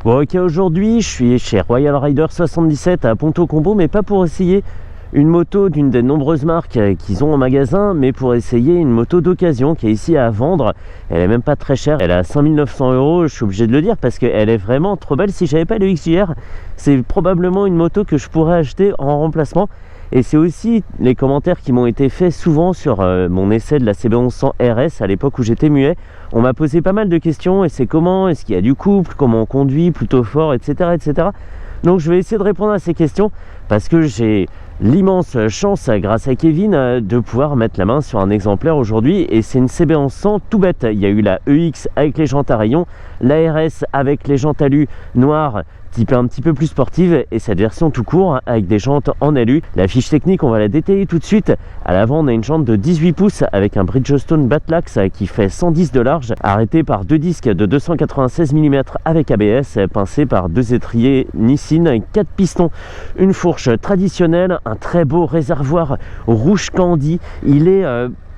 Bon ok, aujourd'hui je suis chez Royal Rider 77 à Ponto Combo, mais pas pour essayer une moto d'une des nombreuses marques qu'ils ont en magasin, mais pour essayer une moto d'occasion qui est ici à vendre. Elle est même pas très chère, elle est à 5900 €, je suis obligé de le dire parce qu'elle est vraiment trop belle. Si j'avais pas le XJR, c'est probablement une moto que je pourrais acheter en remplacement. Et c'est aussi les commentaires qui m'ont été faits souvent sur mon essai de la CB1100 RS à l'époque où j'étais muet. On m'a posé pas mal de questions, et c'est comment, est-ce qu'il y a du couple, comment on conduit, plutôt fort, etc., etc. Donc je vais essayer de répondre à ces questions parce que j'ai l'immense chance, grâce à Kevin, de pouvoir mettre la main sur un exemplaire aujourd'hui. Et c'est une CB1100 tout bête. Il y a eu la EX avec les jantes à rayons, la RS avec les jantes alu noires type un petit peu plus sportive, et cette version tout court avec des jantes en alu. La fiche technique, on va la détailler tout de suite. À l'avant, on a une jante de 18 pouces avec un Bridgestone Batlax qui fait 110 de large, arrêté par deux disques de 296 mm avec ABS, pincé par deux étriers Nissin, 4 pistons, une fourche traditionnelle, un très beau réservoir rouge candy. Il est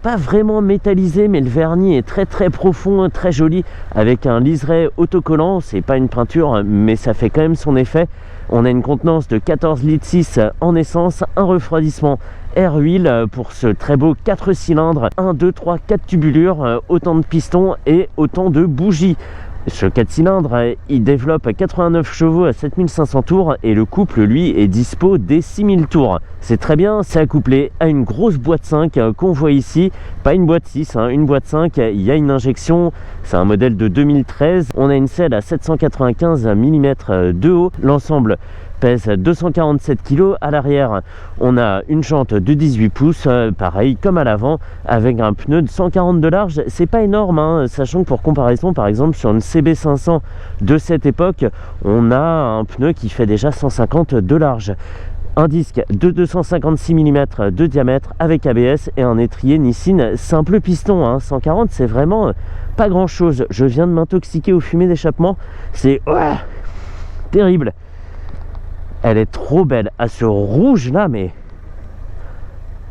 pas vraiment métallisé, mais le vernis est très profond, très joli, avec un liseré autocollant. C'est pas une peinture, mais ça fait quand même son effet. On a une contenance de 14 litres 6 en essence, un refroidissement air huile pour ce très beau 4 cylindres, 1, 2, 3, 4 tubulures, autant de pistons et autant de bougies. Ce 4 cylindres, il développe 89 chevaux à 7500 tours, et le couple, lui, est dispo dès 6000 tours. C'est très bien, c'est accouplé à une grosse boîte 5 qu'on voit ici, pas une boîte 6, une boîte 5. Il y a une injection, c'est un modèle de 2013. On a une selle à 795 mm de haut. L'ensemble pèse 247 kg. À l'arrière, on a une jante de 18 pouces, pareil comme à l'avant, avec un pneu de 140 de large. C'est pas énorme, sachant que pour comparaison, par exemple sur une CB500 de cette époque, on a un pneu qui fait déjà 150 de large. Un disque de 256 mm de diamètre avec ABS et un étrier Nissin simple piston. 140, c'est vraiment pas grand chose. Je viens de m'intoxiquer aux fumées d'échappement, c'est terrible. Elle est trop belle, à ce rouge là, mais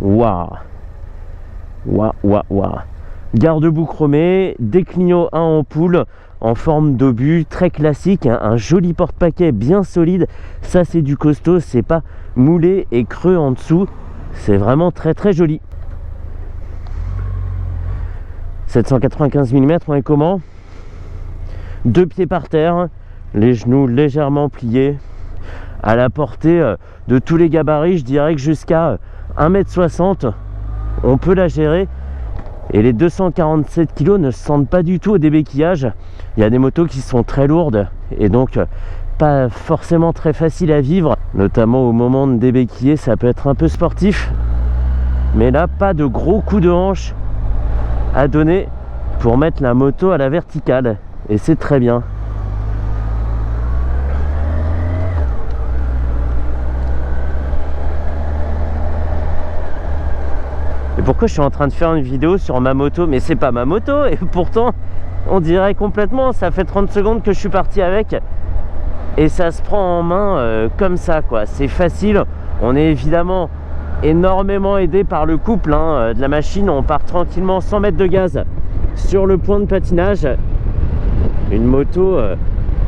waouh. Garde-boue chromé, des clignots à ampoule en forme d'obus, très classique, un joli porte-paquet bien solide. Ça, c'est du costaud, c'est pas moulé et creux en dessous, c'est vraiment très joli. 795 mm, on est comment? Deux pieds par terre, les genoux légèrement pliés, à la portée de tous les gabarits. Je dirais que jusqu'à 1,60 m, on peut la gérer. Et les 247 kg ne se sentent pas du tout au débéquillage. Il y a des motos qui sont très lourdes et donc pas forcément très faciles à vivre, notamment au moment de débéquiller. Ça peut être un peu sportif, mais là, pas de gros coups de hanche à donner pour mettre la moto à la verticale, et c'est très bien. Et pourquoi je suis en train de faire une vidéo sur ma moto? Mais c'est pas ma moto, et pourtant on dirait complètement. Ça fait 30 secondes que je suis parti avec, et ça se prend en main comme ça, quoi. C'est facile. On est évidemment énormément aidé par le couple de la machine. On part tranquillement 100 mètres de gaz sur le point de patinage. Une moto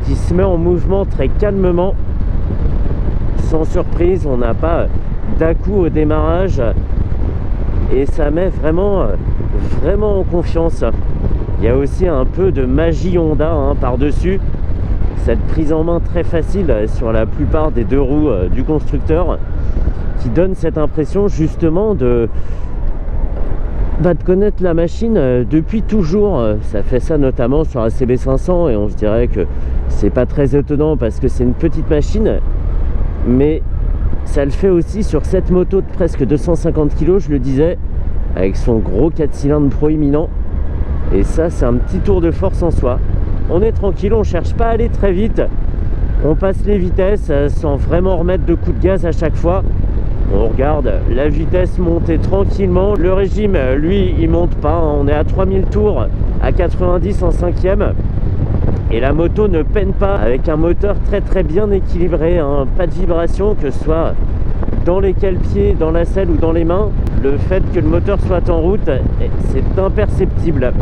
qui se met en mouvement très calmement, sans surprise. On n'a pas d'à-coup au démarrage, et ça met vraiment en confiance. Il y a aussi un peu de magie Honda par-dessus, cette prise en main très facile sur la plupart des deux roues du constructeur, qui donne cette impression justement de connaître la machine depuis toujours. Ça fait ça notamment sur la CB500, et on se dirait que c'est pas très étonnant parce que c'est une petite machine, mais ça le fait aussi sur cette moto de presque 250 kg, je le disais, avec son gros 4 cylindres proéminent. Et ça, c'est un petit tour de force en soi. On est tranquille, on cherche pas à aller très vite. On passe les vitesses sans vraiment remettre de coups de gaz à chaque fois. On regarde la vitesse monter tranquillement. Le régime, lui, il monte pas. On est à 3000 tours à 90 en 5e. Et la moto ne peine pas, avec un moteur très bien équilibré, pas de vibration, que ce soit dans les cale-pieds, dans la selle ou dans les mains. Le fait que le moteur soit en route, c'est imperceptible.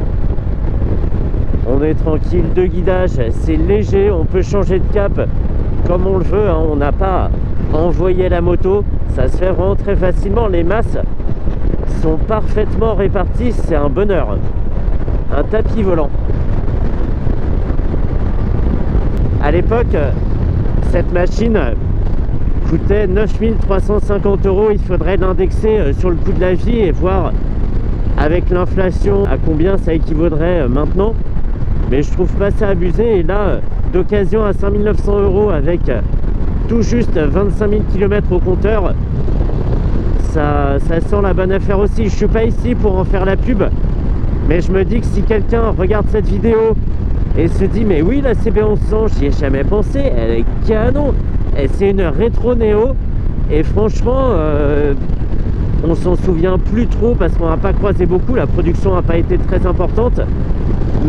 On On est tranquille, de guidage, c'est léger, on peut changer de cap comme on le veut, hein. On n'a pas à envoyer la moto, ça se fait vraiment très facilement. Les masses sont parfaitement réparties, c'est un bonheur. Un tapis volant. À l'époque, cette machine coûtait 9350 €. Il faudrait l'indexer sur le coût de la vie et voir avec l'inflation à combien ça équivaudrait maintenant. Mais je trouve pas ça abusé. Et là, d'occasion à 5900 € avec tout juste 25 000 km au compteur, ça sent la bonne affaire aussi. Je suis pas ici pour en faire la pub, mais je me dis que si quelqu'un regarde cette vidéo et se dit mais oui, la CB1100, j'y ai jamais pensé, elle est canon, et c'est une rétro néo, et franchement on s'en souvient plus trop parce qu'on n'a pas croisé beaucoup, la production n'a pas été très importante,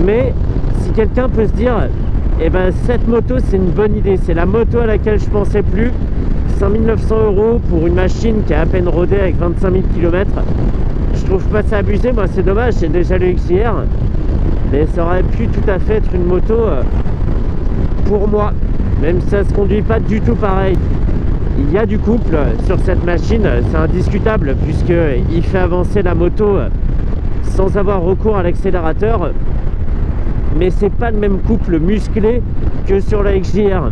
mais si quelqu'un peut se dire eh ben cette moto c'est une bonne idée, c'est la moto à laquelle je pensais plus, 5900 € pour une machine qui a à peine rodé avec 25 000 km, je trouve pas ça abusé. Moi c'est dommage, j'ai déjà le XJR, mais ça aurait pu tout à fait être une moto pour moi, même si ça se conduit pas du tout pareil. Il y a du couple sur cette machine, c'est indiscutable, puisqu'il fait avancer la moto sans avoir recours à l'accélérateur, mais c'est pas le même couple musclé que sur la XJR.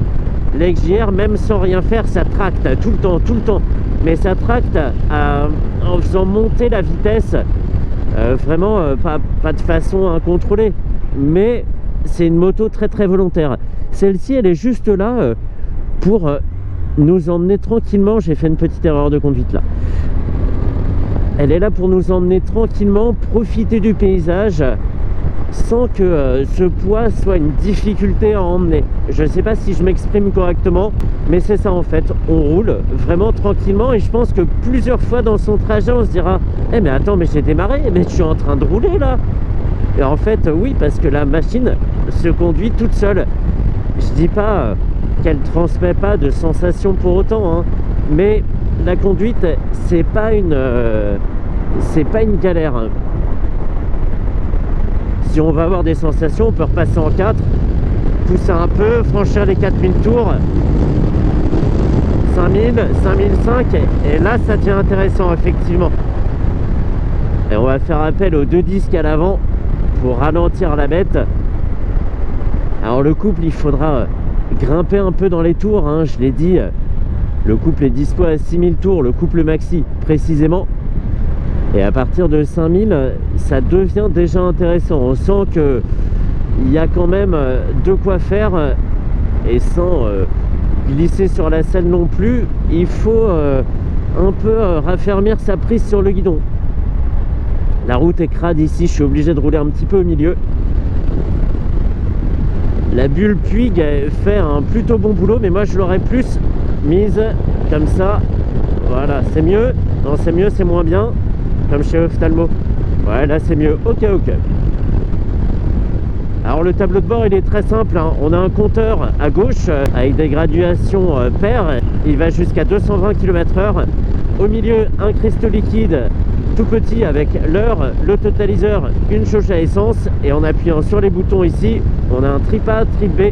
La XJR, même sans rien faire, ça tracte tout le temps, mais ça tracte en faisant monter la vitesse, vraiment pas de façon incontrôlée, mais c'est une moto très volontaire. Celle-ci, elle est juste là pour nous emmener tranquillement. J'ai fait une petite erreur de conduite là. Elle est là pour nous emmener tranquillement, profiter du paysage, sans que ce poids soit une difficulté à emmener. Je ne sais pas si je m'exprime correctement, mais c'est ça en fait. On roule vraiment tranquillement, et je pense que plusieurs fois dans son trajet, on se dira « Eh mais attends, mais j'ai démarré, mais je suis en train de rouler là !» Et en fait, oui, parce que la machine se conduit toute seule. Je dis pas qu'elle transmet pas de sensations pour autant, hein, mais la conduite, c'est pas une galère. Si on va avoir des sensations, on peut repasser en 4, pousser un peu, franchir les 4000 tours, 5000, 5005, et là ça devient intéressant effectivement. Et on va faire appel aux 2 disques à l'avant pour ralentir la bête. Alors le couple, il faudra grimper un peu dans les tours, hein, je l'ai dit, le couple est dispo à 6000 tours, le couple maxi précisément. Et à partir de 5000, ça devient déjà intéressant. On sent que il y a quand même de quoi faire, et sans glisser sur la selle non plus, il faut un peu raffermir sa prise sur le guidon. La route est crade ici, je suis obligé de rouler un petit peu au milieu. La bulle Puig fait un plutôt bon boulot, mais moi je l'aurais plus mise comme ça. Voilà, c'est mieux. Non, c'est mieux, c'est moins bien. Comme chez Ophtalmo. Ouais, là c'est mieux. Ok. Alors le tableau de bord, il est très simple, hein. On a un compteur à gauche avec des graduations paires. Il va jusqu'à 220 km/h. Au milieu, un cristaux liquide tout petit avec l'heure, le totaliseur, une jauge à essence, et en appuyant sur les boutons ici, on a un trip A, trip B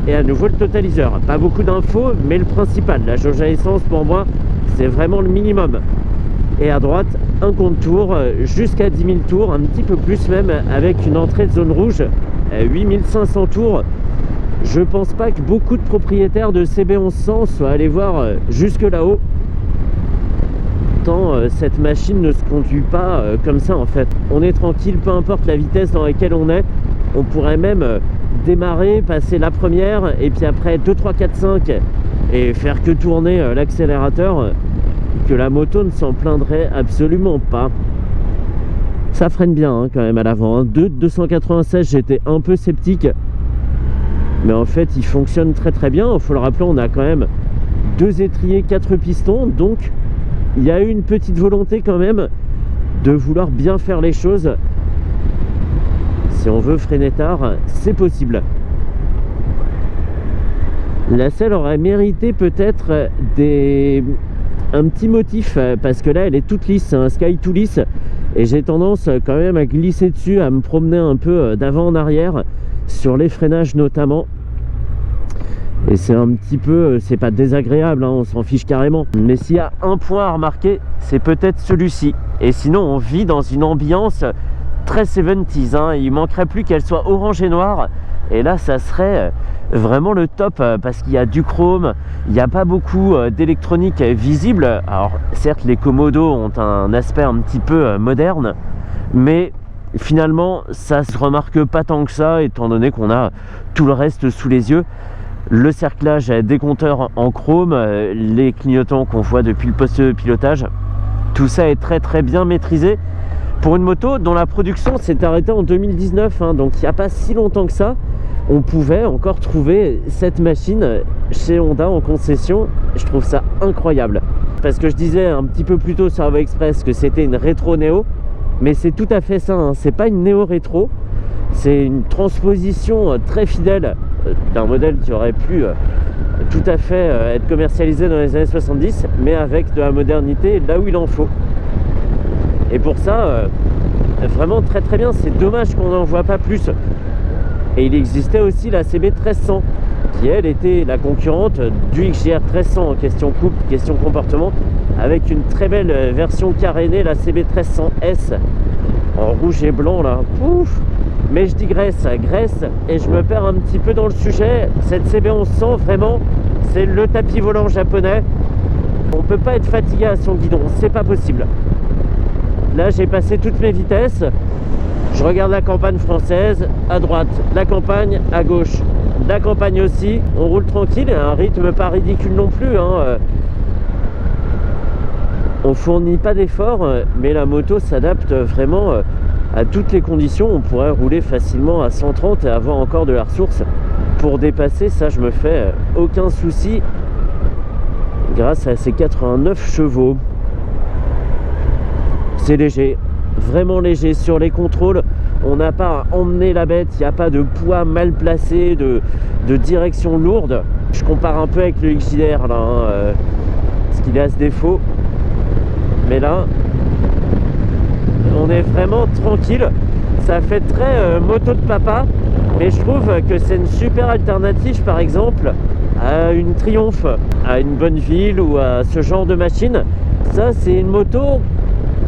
et à nouveau le totaliseur. Pas beaucoup d'infos, mais le principal, la jauge à essence, pour moi, c'est vraiment le minimum. Et à droite, un compte tour jusqu'à 10 000 tours, un petit peu plus même, avec une entrée de zone rouge, 8500 tours. Je pense pas que beaucoup de propriétaires de CB1100 soient allés voir jusque là-haut. Cette machine ne se conduit pas comme ça en fait. On est tranquille, peu importe la vitesse dans laquelle on est. On pourrait même démarrer, passer la première, et puis après 2, 3, 4, 5 et faire que tourner l'accélérateur, que la moto ne s'en plaindrait absolument pas. Ça freine bien hein, quand même à l'avant, hein. 296, j'étais un peu sceptique, mais en fait il fonctionne très bien. Il faut le rappeler, on a quand même 2 étriers, 4 pistons, donc il y a eu une petite volonté quand même de vouloir bien faire les choses. Si on veut freiner tard, c'est possible. La selle aurait mérité peut-être un petit motif, parce que là elle est toute lisse, c'est un Sky tout lisse, Et j'ai tendance quand même à glisser dessus, à me promener un peu d'avant en arrière, sur les freinages notamment. Et c'est un petit peu, c'est pas désagréable, hein, on s'en fiche carrément. Mais s'il y a un point à remarquer, c'est peut-être celui-ci. Et sinon, on vit dans une ambiance très 70s, hein. Il manquerait plus qu'elle soit orange et noire. Et là, ça serait vraiment le top parce qu'il y a du chrome, il n'y a pas beaucoup d'électronique visible. Alors, certes, les Komodo ont un aspect un petit peu moderne, mais finalement, ça se remarque pas tant que ça, étant donné qu'on a tout le reste sous les yeux. Le cerclage des compteurs en chrome, les clignotants qu'on voit depuis le poste de pilotage, tout ça est très bien maîtrisé pour une moto dont la production s'est arrêtée en 2019, hein, donc il n'y a pas si longtemps que ça. On pouvait encore trouver cette machine chez Honda en concession. Je trouve ça incroyable parce que je disais un petit peu plus tôt sur Avo Express que c'était une rétro néo, mais c'est tout à fait ça, hein. C'est pas une néo rétro, c'est une transposition très fidèle d'un modèle qui aurait pu tout à fait être commercialisé dans les années 70, mais avec de la modernité là où il en faut. Et pour ça, vraiment très bien. C'est dommage qu'on n'en voit pas plus. Et il existait aussi la CB 1300, qui elle était la concurrente du XJR 1300 en question coupe, question comportement, avec une très belle version carénée, la CB 1300S, en rouge et blanc là. Ouf. Mais je digresse, et je me perds un petit peu dans le sujet. Cette CB 1100, vraiment, c'est le tapis volant japonais. On peut pas être fatigué à son guidon, c'est pas possible. Là, j'ai passé toutes mes vitesses. Je regarde la campagne française, à droite, la campagne, à gauche, la campagne aussi. On roule tranquille, à un rythme pas ridicule non plus, hein. On fournit pas d'efforts, mais la moto s'adapte vraiment à toutes les conditions. On pourrait rouler facilement à 130 et avoir encore de la ressource pour dépasser. Ça, je me fais aucun souci grâce à ces 89 chevaux. C'est léger, vraiment léger. Sur les contrôles, on n'a pas à emmener la bête, il n'y a pas de poids mal placé, de direction lourde. Je compare un peu avec le XJR là, hein, parce qu'il a ce défaut. Mais là, on est vraiment tranquille. Ça fait très moto de papa, mais je trouve que c'est une super alternative, par exemple, à une Triumph, à une Bonneville ou à ce genre de machine. Ça, c'est une moto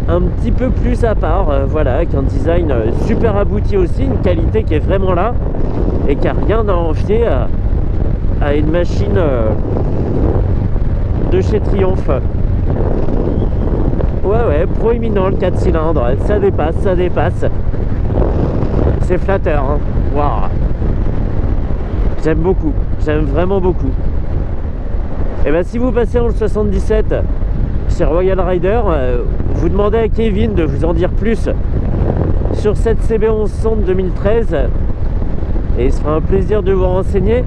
un petit peu plus à part, voilà, avec un design super abouti aussi, une qualité qui est vraiment là et qui n'a rien à envier à une machine de chez Triumph. Ouais, proéminent le 4 cylindres, ça dépasse. C'est flatteur, hein. Waouh. J'aime beaucoup, j'aime vraiment beaucoup. Et ben si vous passez en 77 chez Royal Rider, vous demandez à Kevin de vous en dire plus sur cette CB 1100 de 2013 et il sera un plaisir de vous renseigner.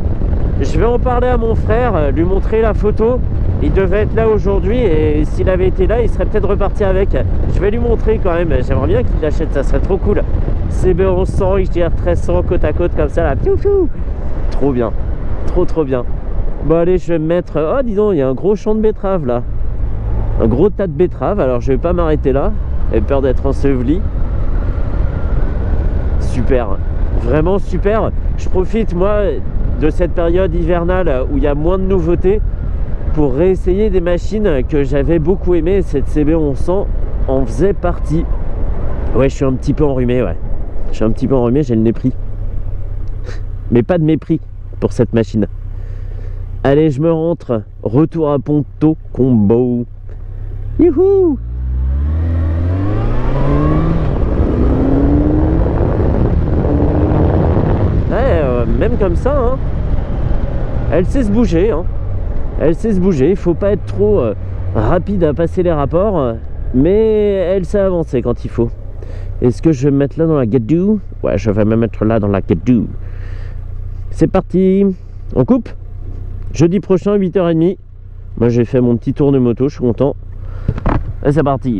Je vais en parler à mon frère, lui montrer la photo. Il devait être là aujourd'hui et s'il avait été là, il serait peut-être reparti avec. Je vais lui montrer quand même, j'aimerais bien qu'il l'achète, ça serait trop cool. CB 1100, XJR 1300, côte à côte comme ça là. Piou, piou. Trop bien, trop bien. Bon allez, je vais me mettre... Oh dis donc, il y a un gros champ de betteraves là. Un gros tas de betteraves, alors je vais pas m'arrêter là. J'ai peur d'être enseveli. Super, vraiment super. Je profite moi de cette période hivernale où il y a moins de nouveautés pour réessayer des machines que j'avais beaucoup aimées. Cette CB 1100 en faisait partie. Ouais, je suis un petit peu enrhumé, ouais. Je suis un petit peu enrhumé, j'ai le nez pris. Mais pas de mépris pour cette machine. Allez, je me rentre. Retour à Ponto Combo. Youhou! Ouais, même comme ça, hein. Elle sait se bouger, hein. Elle sait se bouger, il faut pas être trop rapide à passer les rapports, mais elle sait avancer quand il faut. Est-ce que je vais me mettre là dans la gadoue? Ouais, je vais me mettre là dans la gadoue. C'est parti. On coupe. Jeudi prochain, 8h30. Moi, j'ai fait mon petit tour de moto, je suis content. Et c'est parti.